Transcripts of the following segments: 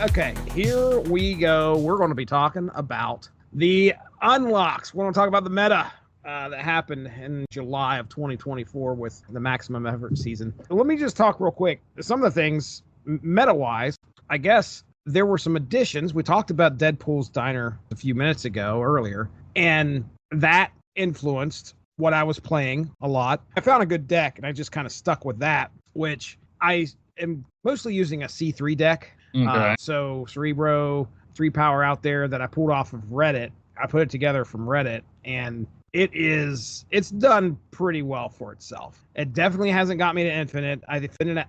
Okay, here we go. We're going to be talking about the unlocks. We're going to talk about the meta that happened in July of 2024 with the maximum effort season. Let me just talk real quick. Some of the things, meta-wise, I guess there were some additions. We talked about Deadpool's Diner a few minutes ago earlier, and that influenced what I was playing a lot. I found a good deck, and I just kind of stuck with that, which I am mostly using a C3 deck. Okay. So Cerebro, 3 power out there that I pulled off of Reddit. I put it together from Reddit, and it's done pretty well for itself. It definitely hasn't got me to infinite. I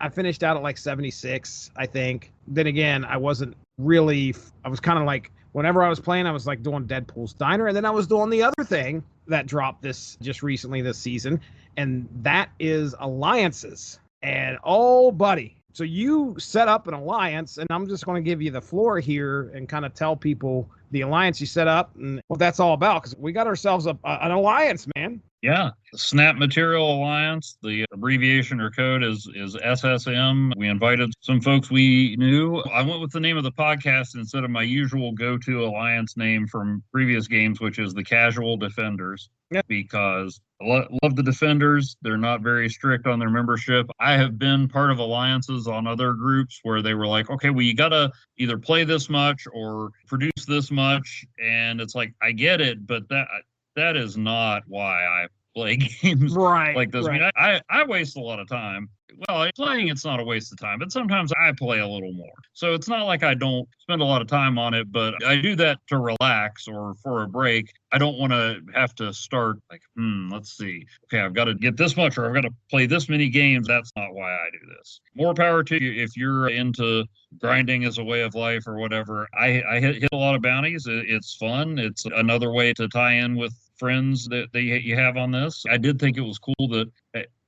finished out at like 76, I think. Then again, I was kind of like, whenever I was playing, I was like doing Deadpool's Diner, and then I was doing the other thing that dropped just recently this season, and that is alliances. And oh, buddy. So you set up an alliance, and I'm just going to give you the floor here and kind of tell people the alliance you set up and what that's all about, because we got ourselves an alliance, man. Yeah. Snap Material Alliance, the abbreviation or code is SSM. We invited some folks we knew. I went with the name of the podcast instead of my usual go-to alliance name from previous games, which is the Casual Defenders. Yep. Because I love the Defenders. They're not very strict on their membership. I have been part of alliances on other groups where they were like, okay, well, you got to either play this much or produce this much. And it's like, I get it, but that is not why I play games like this. Right. I mean, I waste a lot of time. Well, playing, it's not a waste of time, but sometimes I play a little more. So it's not like I don't spend a lot of time on it, but I do that to relax or for a break. I don't want to have to start like, let's see. Okay, I've got to get this much or I've got to play this many games. That's not why I do this. More power to you if you're into grinding as a way of life or whatever. I hit a lot of bounties. It's fun. It's another way to tie in with friends that you have on this. I did think it was cool that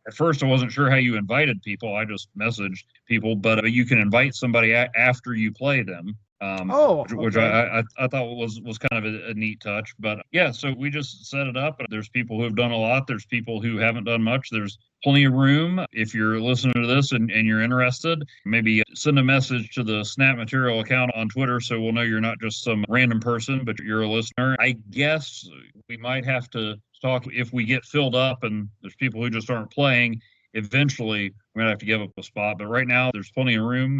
at first I wasn't sure how you invited people. I just messaged people, but you can invite somebody after you play them. Which I thought was kind of a neat touch. But yeah, so we just set it up. There's people who have done a lot. There's people who haven't done much. There's plenty of room. If you're listening to this and you're interested, maybe send a message to the Snap Material account on Twitter so we'll know you're not just some random person, but you're a listener. I guess we might have to talk if we get filled up and there's people who just aren't playing. Eventually, we're going to have to give up a spot. But right now, there's plenty of room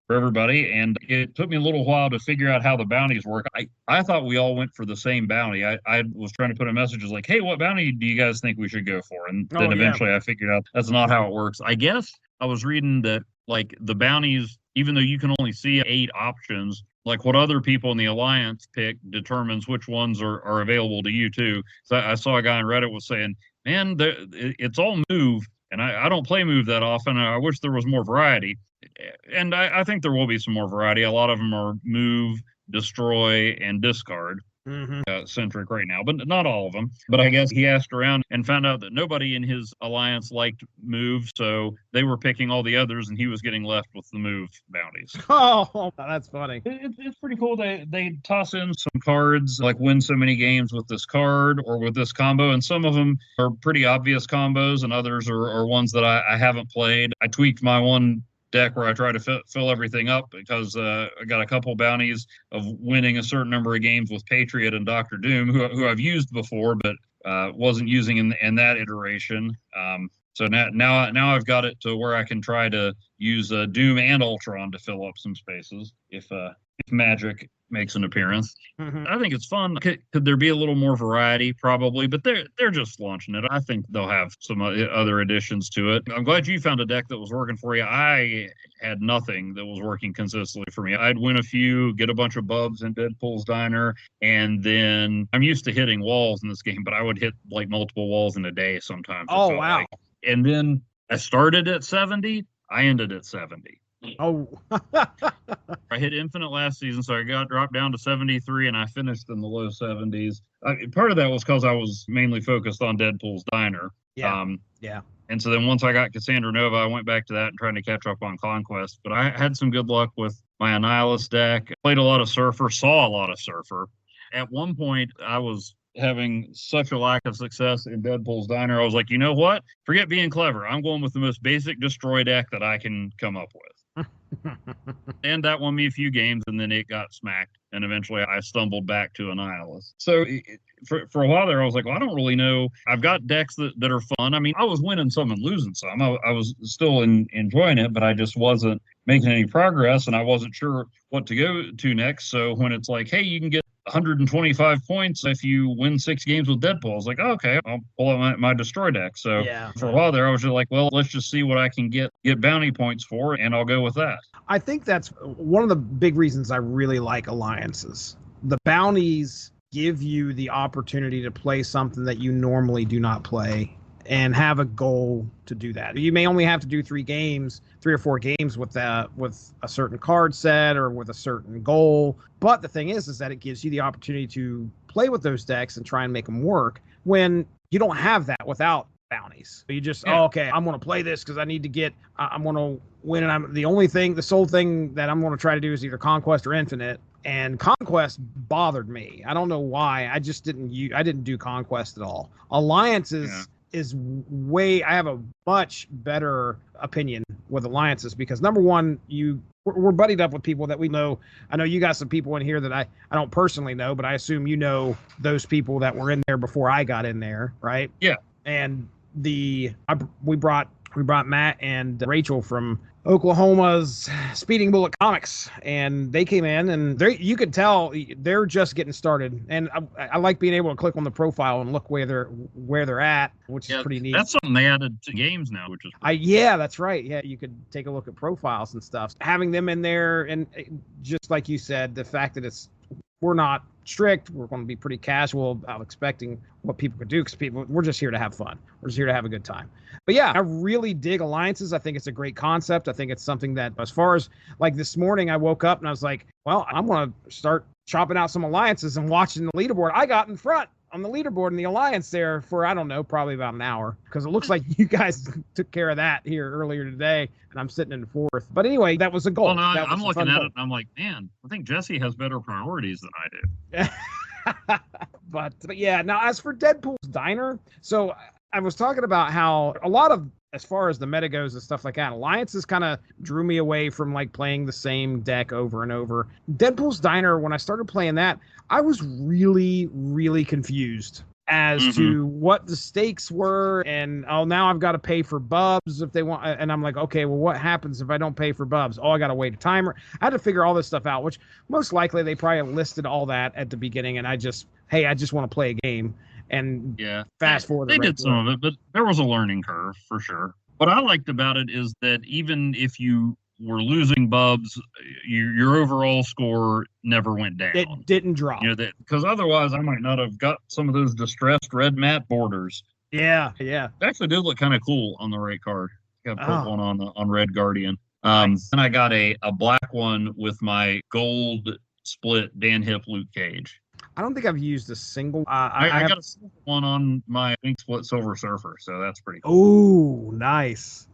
for everybody. And it took me a little while to figure out how the bounties work. I thought we all went for the same bounty. I was trying to put a message like, hey, what bounty do you guys think we should go for? And then eventually I figured out that's not how it works. I guess I was reading that like the bounties, even though you can only see 8 options, like what other people in the alliance pick determines which ones are available to you too. So I saw a guy on Reddit was saying, man, it's all move. And I don't play move that often. I wish there was more variety. And I think there will be some more variety. A lot of them are move, destroy, and discard centric right now, but not all of them. But I guess he asked around and found out that nobody in his alliance liked move, so they were picking all the others, and he was getting left with the move bounties. Oh, that's funny. It's pretty cool. They toss in some cards, like win so many games with this card or with this combo, and some of them are pretty obvious combos, and others are ones that I haven't played. I tweaked my one deck where I try to fill everything up because I got a couple bounties of winning a certain number of games with Patriot and Dr. Doom, who I've used before, but wasn't using in that iteration. So now I've got it to where I can try to use Doom and Ultron to fill up some spaces if Magic makes an appearance. I think it's fun. Could there be a little more variety? Probably, but they're just launching it. I think they'll have some other additions to it. I'm glad you found a deck that was working for you. I had nothing that was working consistently for me. I'd win a few, get a bunch of bubs in Deadpool's Diner, and then I'm used to hitting walls in this game, but I would hit like multiple walls in a day sometimes. Oh, wow. Like. And then I started at 70. I ended at 70. Oh. I hit infinite last season, so I got dropped down to 73, and I finished in the low 70s. Part of that was because I was mainly focused on Deadpool's Diner. Yeah. And so then once I got Cassandra Nova, I went back to that and trying to catch up on Conquest. But I had some good luck with my Annihilus deck. Played a lot of Surfer, saw a lot of Surfer. At one point, I was having such a lack of success in Deadpool's Diner. I was like, you know what? Forget being clever. I'm going with the most basic destroy deck that I can come up with. And that won me a few games, and then it got smacked. And eventually I stumbled back to a nihilist. So for a while there, I was like, well, I don't really know. I've got decks that are fun. I mean, I was winning some and losing some. I was still enjoying it, but I just wasn't making any progress, and I wasn't sure what to go to next. So when it's like, hey, you can get 125 points if you win 6 games with Deadpool, I was like, oh, okay, I'll pull out my destroy deck. So for a while there, I was just like, well, let's just see what I can get bounty points for, and I'll go with that. I think that's one of the big reasons I really like alliances. The bounties give you the opportunity to play something that you normally do not play and have a goal to do that. You may only have to do 3 or 4 games with a certain card set or with a certain goal. But the thing is that it gives you the opportunity to play with those decks and try and make them work when you don't have that without bounties. You just, okay, I'm going to play this because I need to get, I'm going to win. And the sole thing that I'm going to try to do is either Conquest or Infinite. And Conquest bothered me. I don't know why. I didn't do Conquest at all. Alliances is I have a much better opinion with alliances because number one, we're buddied up with people that we know. I know you got some people in here that I don't personally know, but I assume you know those people that were in there before I got in there, right? Yeah. And we brought Matt and Rachel from Oklahoma's Speeding Bullet Comics, and they came in, and you could tell they're just getting started. And I like being able to click on the profile and look where they're at, which is pretty neat. That's something they added to games now, which is yeah, that's right. Yeah, you could take a look at profiles and stuff. Having them in there, and just like you said, the fact that we're not strict. We're going to be pretty casual about expecting what people could do because we're just here to have fun. We're just here to have a good time. But yeah, I really dig alliances. I think it's a great concept. I think it's something that, as far as like this morning, I woke up and I was like, well, I'm going to start chopping out some alliances and watching the leaderboard. I got in front on the leaderboard in the alliance there for, I don't know, probably about an hour because it looks like you guys took care of that here earlier today and I'm sitting in 4th. But anyway, that was a goal. Well, no, I'm looking at it and I'm like, man, I think Jesse has better priorities than I do. But yeah, now as for Deadpool's Diner, so I was talking about how a lot of, as far as the meta goes and stuff like that, alliances kind of drew me away from like playing the same deck over and over. Deadpool's Diner, when I started playing that, I was really, really confused as to what the stakes were. And, now I've got to pay for bubs if they want. And I'm like, okay, well, what happens if I don't pay for bubs? I got to wait a timer. I had to figure all this stuff out, which most likely they probably listed all that at the beginning. And I just want to play a game. And fast forward. They did some of it, but there was a learning curve for sure. What I liked about it is that even if you were losing bubs, your overall score never went down. It didn't drop. Because otherwise I might not have got some of those distressed red matte borders. Yeah. It actually did look kind of cool on the right card. I put one on Red Guardian. Nice. And I got a black one with my gold split Dan Hip Luke Cage. I don't think I've used a single. I got a silver one on my Ink Split Silver Surfer, so that's pretty cool. Oh, nice.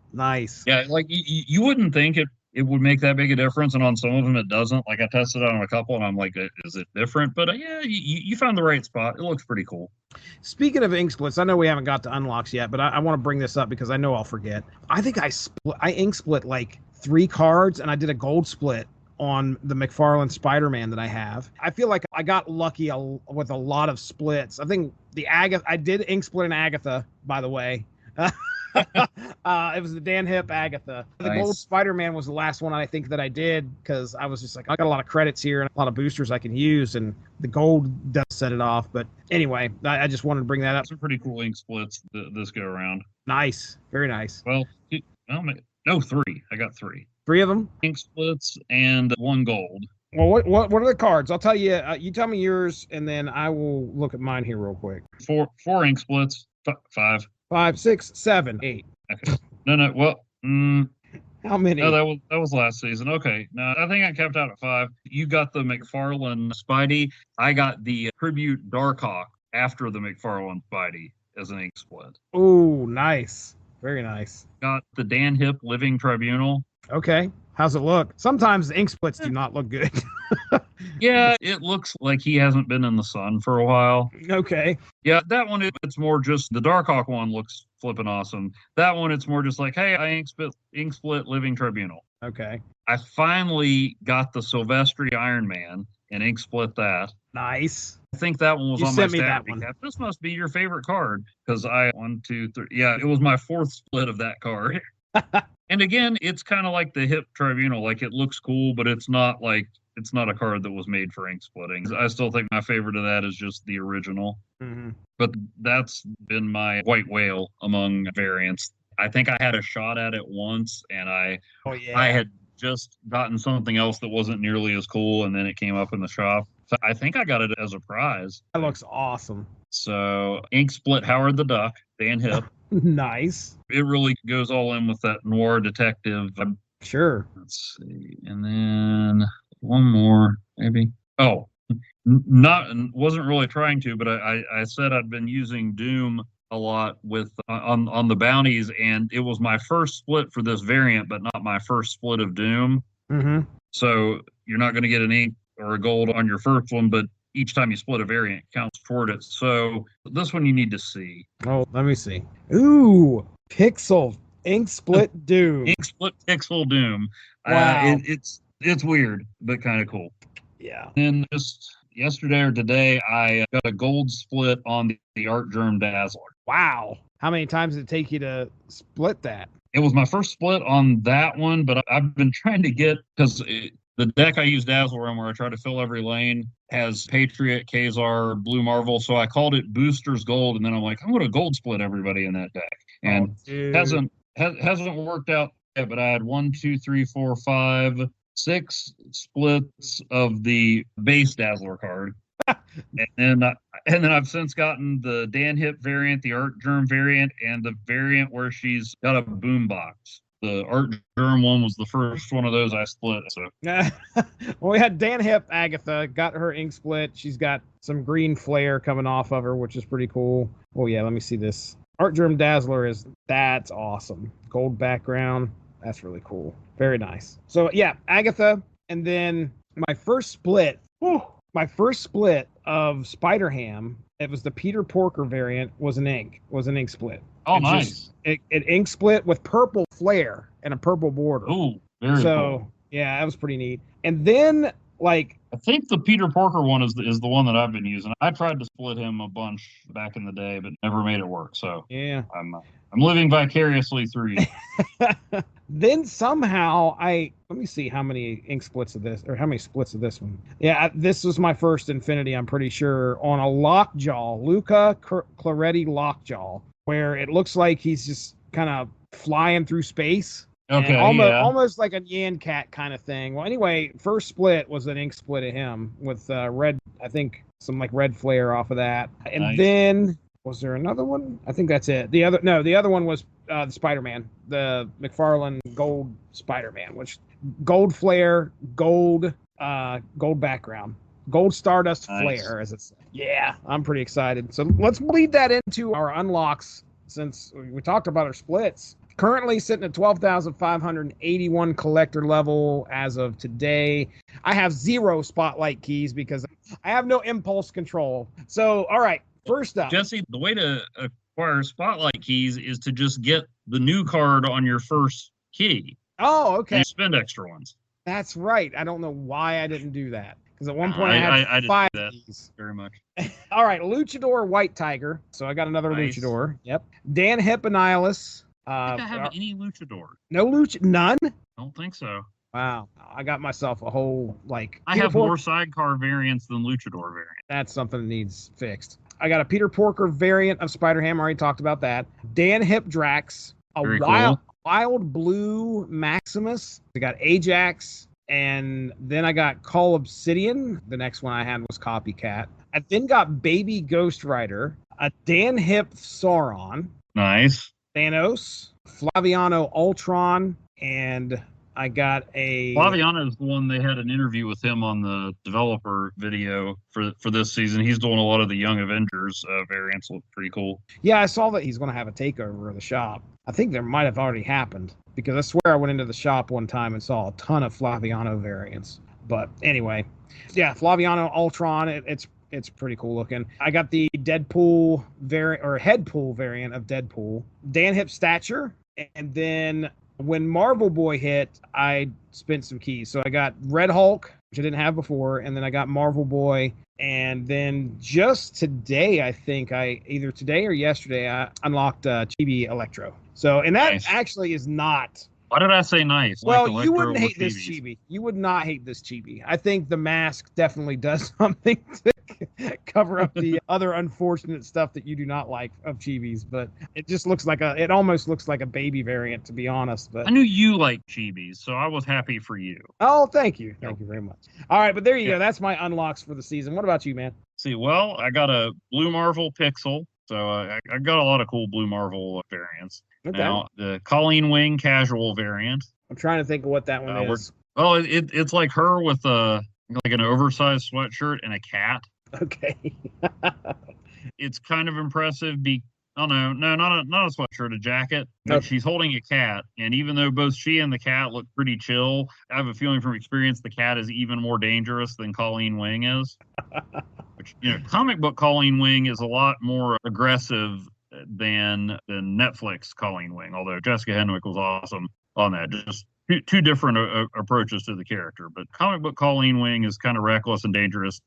Yeah, like you wouldn't think it would make that big a difference, and on some of them it doesn't. Like I tested it on a couple, and I'm like, is it different? But yeah, you found the right spot. It looks pretty cool. Speaking of ink splits, I know we haven't got to unlocks yet, but I want to bring this up because I know I'll forget. I think I ink split like 3 cards, and I did a gold split on the McFarlane Spider-Man that I have. I feel like I got lucky with a lot of splits. I think I did ink split an Agatha, by the way. It was the Dan Hip Agatha. The gold Spider-Man was the last one I think that I did because I was just like, I got a lot of credits here and a lot of boosters I can use, and the gold does set it off. But anyway, I just wanted to bring that up. Some pretty cool ink splits this go around. Nice. Very nice. Well, no, 3. I got 3. 3 of them? Ink splits and 1 gold. Well, what are the cards? I'll tell you. You tell me yours, and then I will look at mine here real quick. 4 ink splits. 5. 5, 6, 7, 8. Okay. No. Well, how many? No, that was last season. Okay. No, I think I kept out at 5. You got the McFarlane Spidey. I got the Tribute Darkhawk after the McFarlane Spidey as an ink split. Oh, nice. Very nice. Got the Dan Hip Living Tribunal. Okay. How's it look? Sometimes the ink splits do not look good. Yeah, it looks like he hasn't been in the sun for a while. Okay. Yeah, that one, it's more just, the Darkhawk one looks flipping awesome. That one, it's more just like, hey, I ink split Living Tribunal. Okay. I finally got the Silvestri Iron Man and ink split that. Nice. I think that one was You on my sent me stat that one. recap. This must be your favorite card because I 1, 2, 3. Yeah, it was my fourth split of that card. And again, it's kind of like the Hip Tribunal. Like it looks cool, but it's not a card that was made for ink splitting. I still think my favorite of that is just the original. Mm-hmm. But that's been my white whale among variants. I think I had a shot at it once, and Oh I yeah. had just gotten something else that wasn't nearly as cool, and then it came up in the shop. So I think I got it as a prize. That looks awesome. So ink split Howard the Duck, Dan Hip. Nice. It really goes all in with that noir detective. Sure. Let's see, and then one more maybe. Oh, not wasn't really trying to, but I said I'd been using Doom a lot with on the bounties, and it was my first split for this variant, but not my first split of Doom. Mm-hmm. So you're not going to get an ink or a gold on your first one, but each time you split a variant counts toward it. So this one you need to see. Oh, let me see. Ooh, Pixel Ink Split Doom. Ink split pixel Doom. Wow. It's weird, but kind of cool. Yeah. And just yesterday or today, I got a gold split on the Art Germ Dazzler. Wow. How many times did it take you to split that? It was my first split on that one, but I've been trying to get, because the deck I use Dazzler in, where I try to fill every lane, has Patriot, Kazar, Blue Marvel. So I called it Boosters Gold, and then I'm like, I'm going to gold split everybody in that deck. And hasn't worked out yet, but I had 1, 2, 3, 4, 5, 6 splits of the base Dazzler card. And then I've since gotten the Dan Hip variant, the Art Germ variant, and the variant where she's got a boom box. The Art Germ one was the first one of those I split. So well, we had Dan Hip Agatha, got her ink split. She's got some green flare coming off of her, which is pretty cool. Oh yeah, let me see this. Art Germ Dazzler that's awesome. Gold background. That's really cool. Very nice. So yeah, Agatha, and then my first split. My first split of Spider-Ham, it was the Peter Porker variant, was an ink split. Oh, nice. It ink split with purple flare and a purple border. Oh, very cool. Yeah, that was pretty neat. And then, like, I think the Peter Porker one is the one that I've been using. I tried to split him a bunch back in the day, but never made it work. So yeah, I'm living vicariously through you. Then somehow let me see how many ink splits of this, or how many splits of this one. Yeah, this was my first Infinity, I'm pretty sure, on a Lockjaw, Luca Claretti Lockjaw, where it looks like he's just kind of flying through space. Okay, almost like a Yan Cat kind of thing. Well, anyway, first split was an ink split of him with red, I think some like red flare off of that. And nice. Then was there another one? I think that's it. The other one was the Spider-Man, the McFarlane Gold Spider-Man, which gold flare, gold background, gold Stardust flare, as it's. Yeah, I'm pretty excited. So let's bleed that into our unlocks, since we talked about our splits. Currently sitting at 12,581 collector level as of today. I have 0 spotlight keys because I have no impulse control. So, all right, first up. Jesse, the way to acquire spotlight keys is to just get the new card on your first key. Oh, okay. And you spend extra ones. That's right. I don't know why I didn't do that. Because at one point I had 5 keys. Very much. All right, Luchador White Tiger. So I got another Luchador. Yep. Dan Hip Annihilus. I think I have any Luchador. No none? Don't think so. Wow. I got myself a whole, like... I have more sidecar variants than Luchador variants. That's something that needs fixed. I got a Peter Porker variant of Spider-Ham. I already talked about that. Dan Hip Drax. Wild Blue Maximus. I got Ajax. And then I got Call Obsidian. The next one I had was Copycat. I then got Baby Ghost Rider. A Dan Hip Sauron. Nice. Thanos, Flaviano Ultron, and I got a... Flaviano is the one, they had an interview with him on the developer video for this season. He's doing a lot of the Young Avengers variants. Look pretty cool. Yeah, I saw that he's going to have a takeover of the shop. I think there might have already happened, because I swear I went into the shop one time and saw a ton of Flaviano variants. But anyway, yeah, Flaviano Ultron, it's pretty cool looking. I got the Deadpool variant, or Headpool variant of Deadpool. Dan Hip Stature, and then When Marvel Boy hit, I spent some keys. So I got Red Hulk, which I didn't have before, and then I got Marvel Boy. And then just today, I think either today or yesterday, I unlocked Chibi Electro. So, and that actually is not. Why did I say nice? Well, like you wouldn't hate Chibis. this chibi. You would not hate this chibi. I think the mask definitely does something to cover up the other unfortunate stuff that you do not like of chibis. But it just looks like it almost looks like a baby variant, to be honest. But I knew you liked chibis, so I was happy for you. Oh, thank you. Thank you very much. All right, but there you go. That's my unlocks for the season. What about you, man? See, well, I got a Blue Marvel Pixel. So I got a lot of cool Blue Marvel variants. Okay. Now, the Colleen Wing casual variant. I'm trying to think of what that one is. Well, it's like her with like an oversized sweatshirt and a cat. Okay. It's kind of impressive. Oh no, not a sweatshirt, a jacket. But she's holding a cat, and even though both she and the cat look pretty chill, I have a feeling from experience the cat is even more dangerous than Colleen Wing is. Which, comic book Colleen Wing is a lot more aggressive than Netflix Colleen Wing. Although Jessica Henwick was awesome on that. Just two different approaches to the character. But comic book Colleen Wing is kind of reckless and dangerous.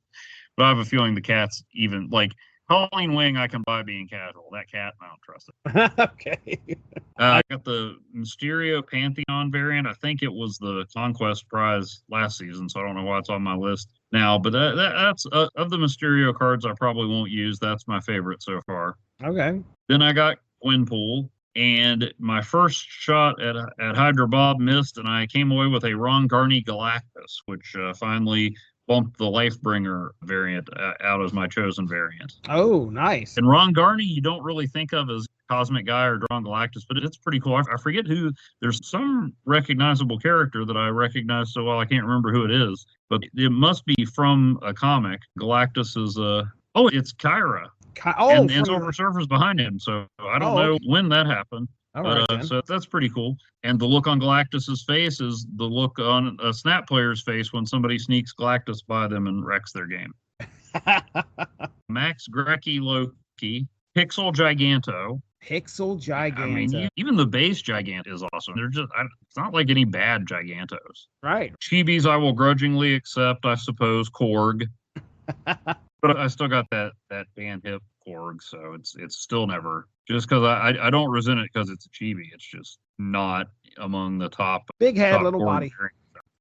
But I have a feeling the cat's even like Colleen Wing. I can buy being casual. That cat, I don't trust it. Okay. I got the Mysterio Pantheon variant. I think it was the Conquest prize last season, so I don't know why it's on my list now. But that's of the Mysterio cards I probably won't use. That's my favorite so far. Okay. Then I got Gwenpool, and my first shot at Hydra Bob missed, and I came away with a Ron Garney Galactus, which finally bumped the Lifebringer variant out as my chosen variant. Oh, nice. And Ron Garney, you don't really think of as Cosmic Guy or Drawn Galactus, but it's pretty cool. I forget who. There's some recognizable character that I recognize so well. I can't remember who it is, but it must be from a comic. Galactus is it's Kyra. And Silver Surfer's behind him, so I don't know when that happened. So that's pretty cool. And the look on Galactus's face is the look on a Snap player's face when somebody sneaks Galactus by them and wrecks their game. Max Grecki Loki, Pixel Giganto. Pixel Giganto. I mean, even the base Gigant is awesome. It's not like any bad Gigantos. Right. Chibis I will grudgingly accept, I suppose, Korg. But I still got that band hip Korg, so it's still never, just because I don't resent it because it's a chibi. It's just not among the top. Big head, top little Korg body. Variants.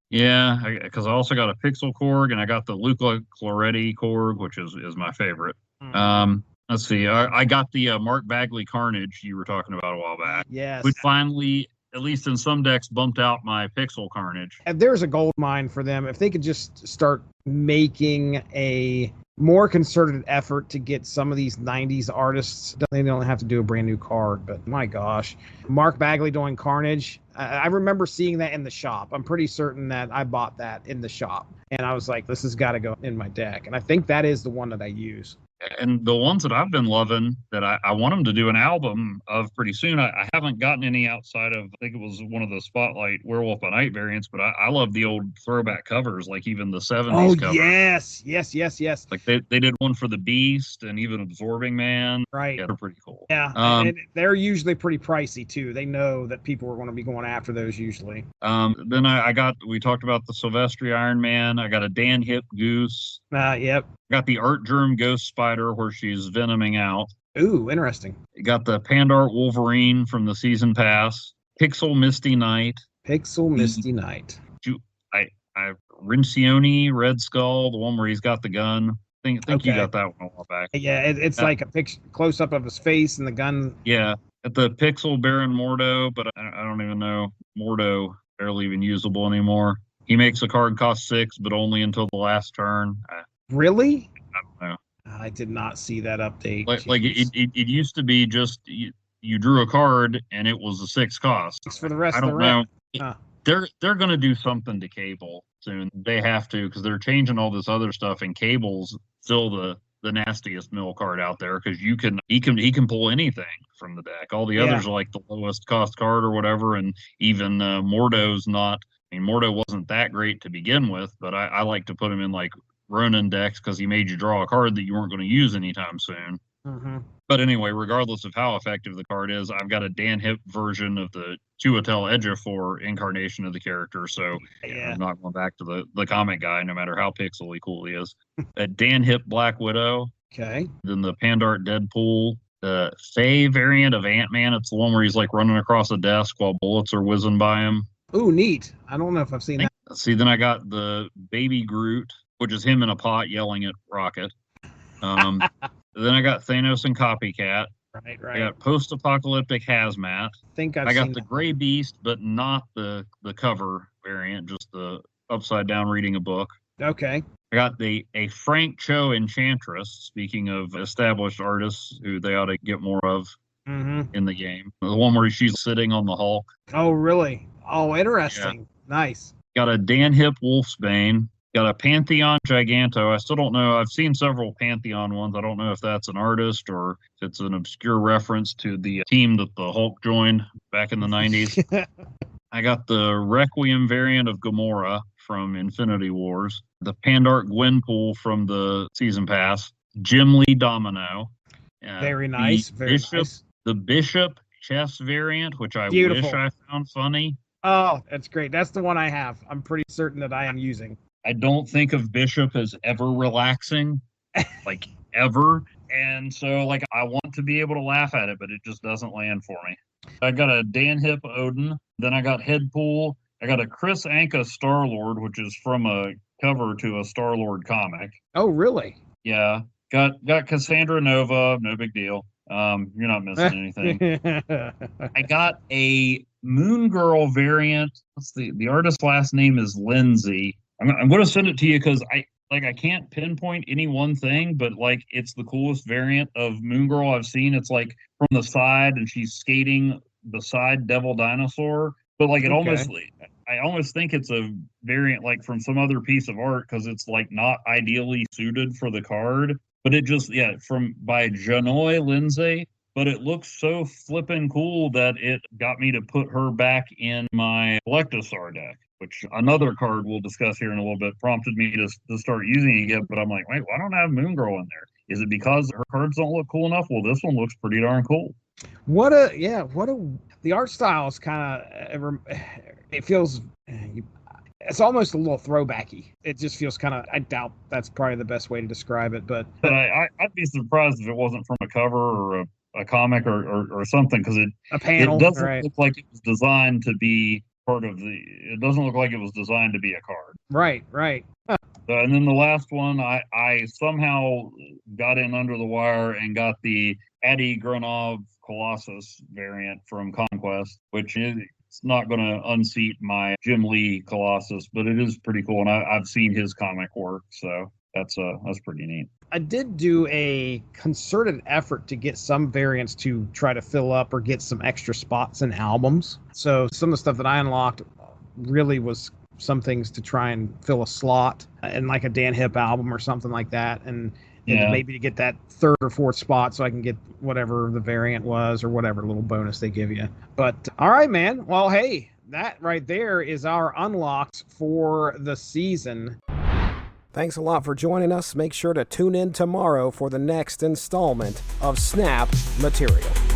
Yeah, because I also got a Pixel Korg, and I got the Luca Cloretti Korg, which is my favorite. Let's see. I got the Mark Bagley Carnage you were talking about a while back. Yes. Which finally, at least in some decks, bumped out my Pixel Carnage. And there's a gold mine for them. If they could just start making a more concerted effort to get some of these 90s artists, they don't have to do a brand new card, but my gosh. Mark Bagley doing Carnage. I remember seeing that in the shop. I'm pretty certain that I bought that in the shop. And I was like, this has got to go in my deck. And I think that is the one that I use. And the ones that I've been loving that I want them to do an album of pretty soon. I haven't gotten any outside of, I think it was one of the Spotlight Werewolf by Night variants, but I love the old throwback covers, like even the 70s cover. Yes. Like they did one for the Beast and even Absorbing Man. Right. Yeah, they're pretty cool. Yeah, and they're usually pretty pricey too. They know that people are going to be going after those usually. Then we talked about the Silvestri Iron Man. I got a Dan Hip Goose. Yep. Got the Art Germ Ghost Spider where she's venoming out. Ooh, interesting. Got the Pandart Wolverine from the season pass. Pixel Misty Knight. I Rincione Red Skull, the one where he's got the gun. I think you got that one a while back. Yeah, it's like a close up of his face and the gun. Yeah, at the Pixel Baron Mordo, but I don't even know Mordo barely even usable anymore. He makes a card cost 6, but only until the last turn. Really? I don't know. I did not see that update. Like it used to be just you drew a card and it was a 6 cost. For the rest I don't of the know. Huh. They're going to do something to Cable soon. They have to, because they're changing all this other stuff, and Cable's still the nastiest mill card out there because he can pull anything from the deck. All the others are like the lowest cost card or whatever, and even Mordo's not. I mean, Mordo wasn't that great to begin with, but I like to put him in like Ronin decks because he made you draw a card that you weren't going to use anytime soon. Mm-hmm. But anyway, regardless of how effective the card is, I've got a Dan Hip version of the Chiwetel Ejiofor incarnation of the character. So Yeah. I'm not going back to the comic guy, no matter how pixely cool he is. A Dan Hip Black Widow. Okay. Then the Pandart Deadpool. The Faye variant of Ant-Man. It's the one where he's like running across a desk while bullets are whizzing by him. Ooh, neat. I don't know if I've seen that. See, then I got the Baby Groot, which is him in a pot yelling at Rocket. Then I got Thanos and Copycat. Right. I got Post-Apocalyptic Hazmat. I got the Gray Beast, but not the cover variant, just the upside down reading a book. Okay. I got a Frank Cho Enchantress, speaking of established artists who they ought to get more of in the game. The one where she's sitting on the Hulk. Oh, really? Oh, interesting. Yeah. Nice. Got a Dan Hip Wolfsbane. Got a Pantheon Giganto. I still don't know. I've seen several Pantheon ones. I don't know if that's an artist or if it's an obscure reference to the team that the Hulk joined back in the 90s. I got the Requiem variant of Gamora from Infinity Wars. The Pandart Gwenpool from the Season Pass. Jim Lee Domino. Very nice. Very nice. The Bishop chess variant, which I wish I found funny. Oh, that's great. That's the one I have. I'm pretty certain that I am using. I don't think of Bishop as ever relaxing, like ever. And so like I want to be able to laugh at it, but it just doesn't land for me. I got a Dan Hip Odin. Then I got Headpool. I got a Chris Anka Star-Lord, which is from a cover to a Star-Lord comic. Oh, really? Yeah. Got Cassandra Nova. No big deal. You're not missing anything. I got a Moon Girl variant. What's the artist's last name is Lindsay. I'm going to send it to you because I can't pinpoint any one thing, but like it's the coolest variant of Moon Girl I've seen. It's like from the side and she's skating beside Devil Dinosaur, but like I almost think it's a variant like from some other piece of art because it's like not ideally suited for the card, but it just from by Janoy Lindsay. But it looks so flippin' cool that it got me to put her back in my Electosaur deck, which another card we'll discuss here in a little bit prompted me to start using it again. But I'm like, wait, why don't I have Moon Girl in there? Is it because her cards don't look cool enough? Well, this one looks pretty darn cool. The art style is kind of, it feels, it's almost a little throwbacky. It just feels kind of, I doubt that's probably the best way to describe it. But I'd be surprised if it wasn't from a cover or a comic or something, because it doesn't look like it was designed to be part of it doesn't look like it was designed to be a card. Right. And then the last one, I somehow got in under the wire and got the Adi Granov Colossus variant from Conquest, which it's not going to unseat my Jim Lee Colossus, but it is pretty cool, and I've seen his comic work, so that's pretty neat. I did do a concerted effort to get some variants to try to fill up or get some extra spots in albums. So some of the stuff that I unlocked really was some things to try and fill a slot in like a Dan Hip album or something like that. And maybe to get that third or fourth spot so I can get whatever the variant was or whatever little bonus they give you. But all right, man. Well, hey, that right there is our unlocks for the season. Thanks a lot for joining us. Make sure to tune in tomorrow for the next installment of Snap Material.